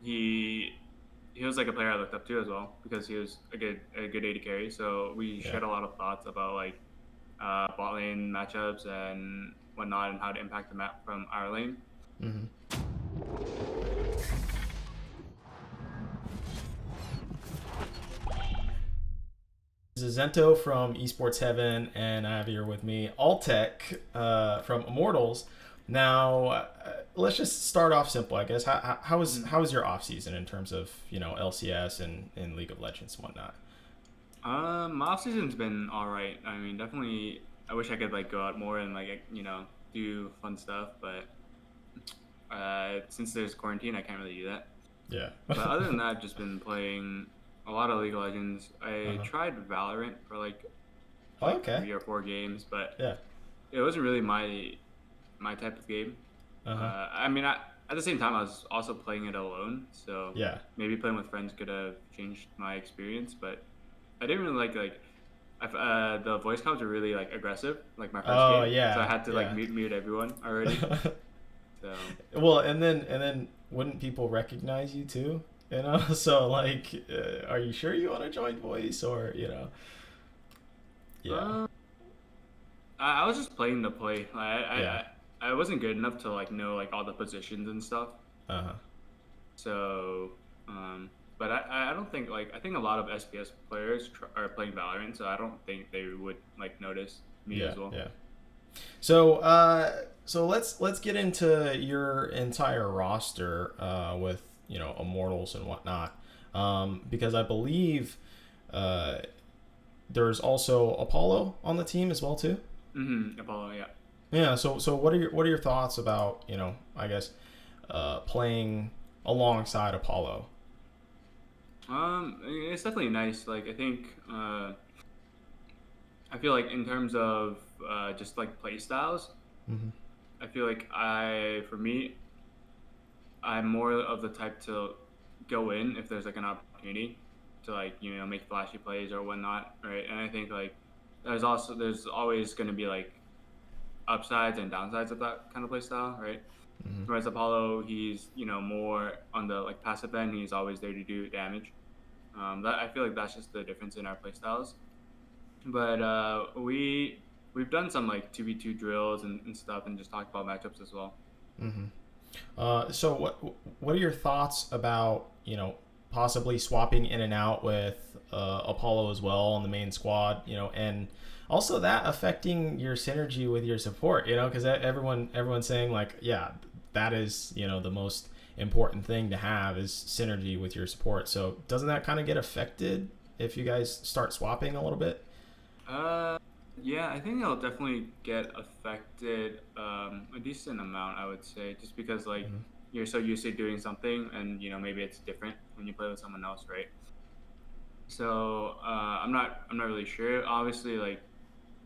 he he was like a player I looked up to as well because he was a good AD carry. So we Yeah. shared a lot of thoughts about like bot lane matchups and whatnot, and how to impact the map from our lane. Hmm. This is Zento from Esports Heaven, and I have here with me Altec from Immortals. Now, let's just start off simple, I guess. Mhm. How was your off season in terms of LCS and League of Legends and whatnot? My off season's been all right. I mean, definitely. I wish I could like go out more and like do fun stuff, but since there's quarantine, I can't really do that. Yeah. But other than that, I've just been playing a lot of League of Legends. I Uh-huh. tried Valorant for Oh, like okay. 3 or 4 games, but Yeah. it wasn't really my type of game. Uh-huh. I mean, at the same time, I was also playing it alone, so Yeah. maybe playing with friends could have changed my experience. But I didn't really like the voice comms were really like aggressive, like my first Oh, game, so I yeah. had to like Yeah. mute everyone already. So Well, and then wouldn't people recognize you too? So like, are you sure you want to join voice or Yeah. uh, I was just playing the play. Yeah. I wasn't good enough to like know like all the positions and stuff. Uh-huh. So but I don't think like I think a lot of SPS players are playing Valorant, so I don't think they would like notice me Yeah. as well. Yeah. So let's get into your entire roster with Immortals and whatnot, because I believe uh, there's also Apollo on the team as well too. Apollo, yeah. Yeah. So what are your thoughts about I guess playing alongside Apollo? It's definitely nice. Like I think I feel like in terms of just like play styles, Hmm. I feel like for me, I'm more of the type to go in if there's like an opportunity to like make flashy plays or whatnot, right? And I think like there's always going to be like upsides and downsides of that kind of play style, right? Hmm. Whereas Apollo, he's more on the like passive end. He's always there to do damage. That I feel like that's just the difference in our play styles. But we've done some like 2v2 drills and stuff, and just talked about matchups as well. Hmm. So what are your thoughts about possibly swapping in and out with Apollo as well on the main squad, and also that affecting your synergy with your support, because everyone's saying like, yeah, that is the most important thing to have is synergy with your support. So doesn't that kind of get affected if you guys start swapping a little bit? Uh, yeah, I think it'll definitely get affected a decent amount, I would say, just because like Mm-hmm. you're so used to doing something, and maybe it's different when you play with someone else, right? So I'm not really sure. Obviously, like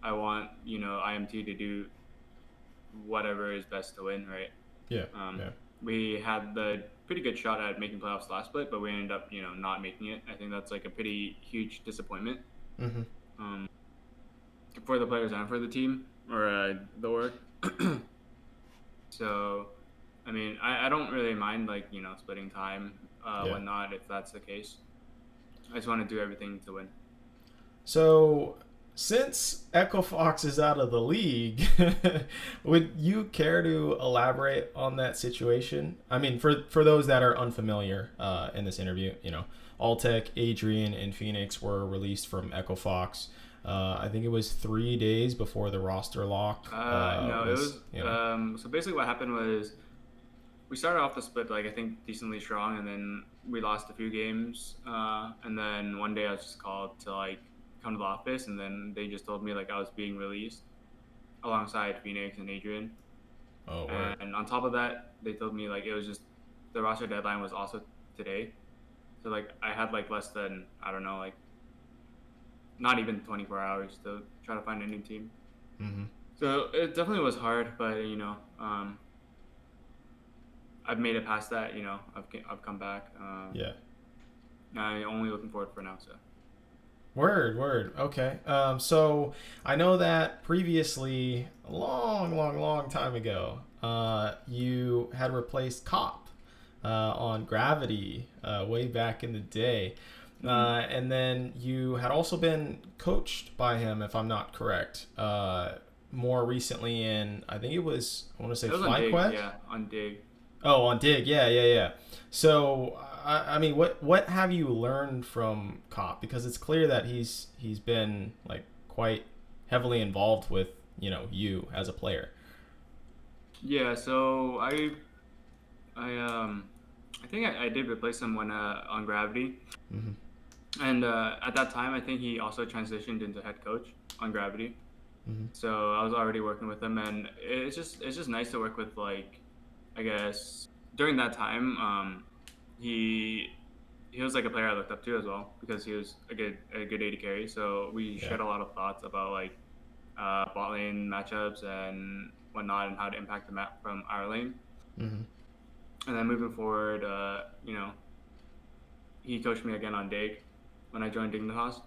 I want IMT to do whatever is best to win, right? Yeah, Um, yeah. we had the pretty good shot at making playoffs last split, but we ended up not making it. I think that's like a pretty huge disappointment. Mm-hmm. Um, for the players and for the team or the org. So, I mean, I don't really mind like splitting time, Yeah. whatnot if that's the case. I just want to do everything to win. So, since Echo Fox is out of the league, would you care to elaborate on that situation? I mean, for those that are unfamiliar in this interview, Altec, Adrian, and Phoenix were released from Echo Fox. I think it was 3 days before the roster lock No, it was, was so basically what happened was we started off the split like I think decently strong, and then we lost a few games, and then one day I was just called to like come to the office, and then they just told me like I was being released alongside Phoenix and Adrian. oh, word. And on top of that, they told me like it was just the roster deadline was also today. So like I had like less than, I don't know, like not even 24 hours to try to find a new team. Mm-hmm. So it definitely was hard, but I've made it past that. I've come back. Yeah. I'm only looking forward for now. So Word, word. Okay. So I know that previously, a long, long, long time ago, you had replaced Cop on Gravity way back in the day. Mm. And then you had also been coached by him, if I'm not correct, more recently in, I think it was, I want to say It was on Flying Dig, Quest? yeah, on Dig. Oh, on Dig, yeah, yeah, yeah. So, I mean, what have you learned from Cop? Because it's clear that he's been like quite heavily involved with you as a player. Yeah, so I think I did replace him when on Gravity, Mm-hmm. and at that time I think he also transitioned into head coach on Gravity. Mm-hmm. So I was already working with him, and it's just nice to work with, like, I guess during that time, he he was like a player I looked up to as well because he was a good AD carry. So we Yeah. shared a lot of thoughts about like bot lane matchups and whatnot, and how to impact the map from our lane. Mm-hmm. And then moving forward, he coached me again on Dig when I joined Dignitas,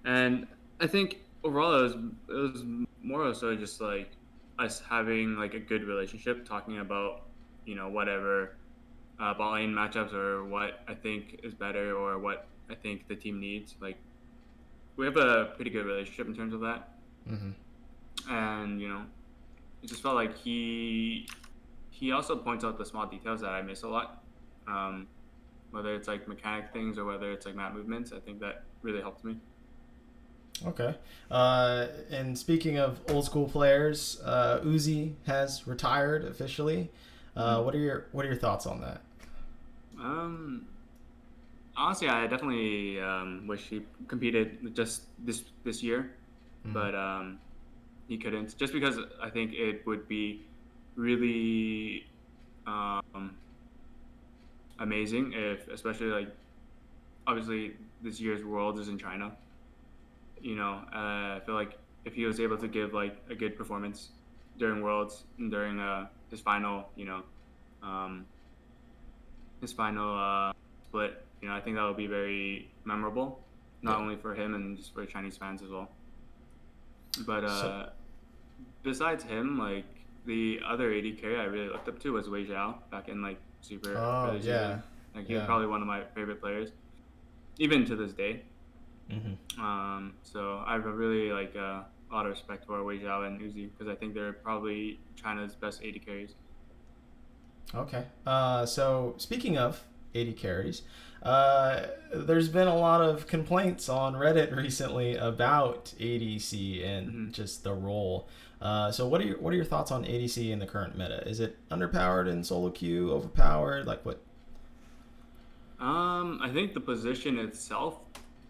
and I think overall it was more or so just like us having like a good relationship, talking about whatever bot lane matchups or what I think is better or what I think the team needs. Like we have a pretty good relationship in terms of that, Mm-hmm. and it just felt like he also points out the small details that I miss a lot. Um, whether it's like mechanic things or whether it's like map movements, I think that really helped me. Okay. And speaking of old school players, Uzi has retired officially. Mm. What are your thoughts on that? Um, Honestly, I definitely wish he competed just this year, Mm-hmm. but he couldn't. Just because I think it would be really amazing if, especially like obviously this year's World is in China. I feel like if he was able to give like a good performance during Worlds and during his final, um, his final split, I think that would be very memorable, not Yeah. only for him and just for Chinese fans as well. But So. besides him, like the other AD carry I really looked up to was Wei Zhao back in like super Oh early season. yeah, Like he was yeah. probably one of my favorite players, even to this day. Mm-hmm. So I have a really like a lot of respect for Wei Zhao and Uzi because I think they're probably China's best AD carries. Okay. So speaking of 80 carries, there's been a lot of complaints on Reddit recently about ADC and Hmm. just the role. So what are your thoughts on ADC in the current meta? Is it underpowered in solo queue, overpowered? Like what? I think the position itself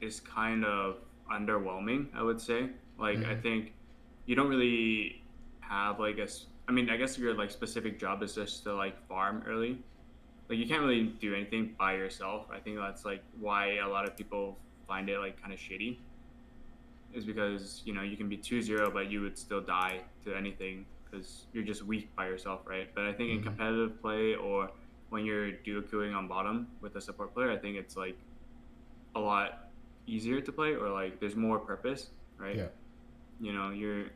is kind of underwhelming, I would say. Like, I Mm-hmm. think you don't really have like I mean, I guess your like specific job is just to like farm early. Like, you can't really do anything by yourself. I think that's like why a lot of people find it like kind of shitty, is because you can be 2-0, but you would still die to anything because you're just weak by yourself, right? But I think in Mm-hmm. competitive play or when you're duo queuing on bottom with a support player, I think it's like a lot easier to play, or like there's more purpose, right? Yeah. You know, you're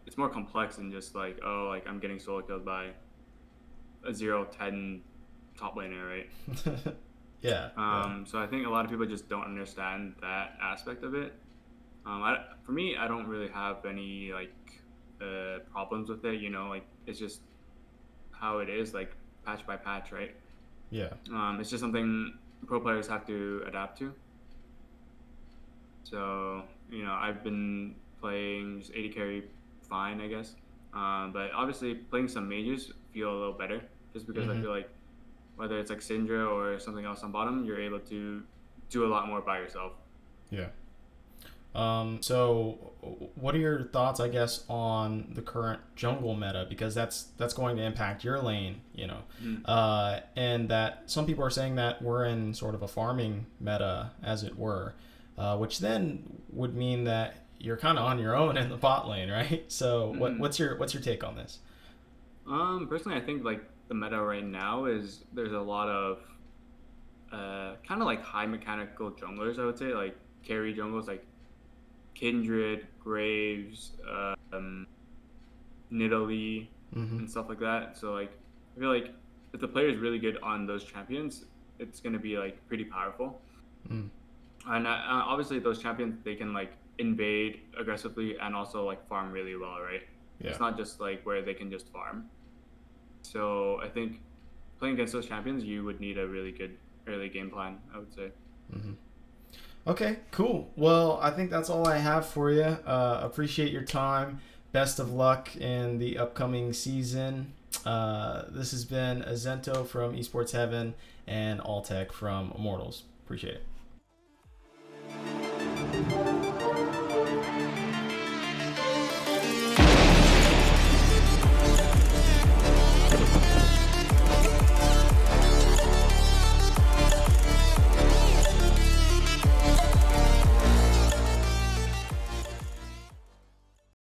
it's more complex than just like, oh, like I'm getting solo killed by a 0-10 top laner, right? Yeah. Yeah. So I think a lot of people just don't understand that aspect of it. For me, I don't really have any like problems with it. Like it's just how it is, like patch by patch, right? Yeah. It's just something pro players have to adapt to. So I've been playing just AD carry fine, I guess. But obviously, playing some mages feel a little better, just because I Mm-hmm. feel like whether it's like Syndra or something else on bottom, you're able to do a lot more by yourself. Yeah. So, what are your thoughts, I guess, on the current jungle meta? Because that's going to impact your lane, Mm. and that some people are saying that we're in sort of a farming meta, as it were, which then would mean that you're kind of on your own in the bot lane, right? So, Mm-hmm. what's your take on this? Personally, I think like the meta right now is there's a lot of kind of like high mechanical junglers. I would say like carry jungles like Kindred, Graves, Nidalee, Mm-hmm. and stuff like that. So like I feel like if the player is really good on those champions, it's gonna be like pretty powerful. Mm, And obviously, those champions they can like invade aggressively and also like farm really well, right? yeah. It's not just like where they can just farm. So I think playing against those champions, you would need a really good early game plan, I would say. Hmm. Okay, cool. Well, I think that's all I have for you. Appreciate your time. Best of luck in the upcoming season. This has been Azento from Esports Heaven and Altec from Immortals. Appreciate it.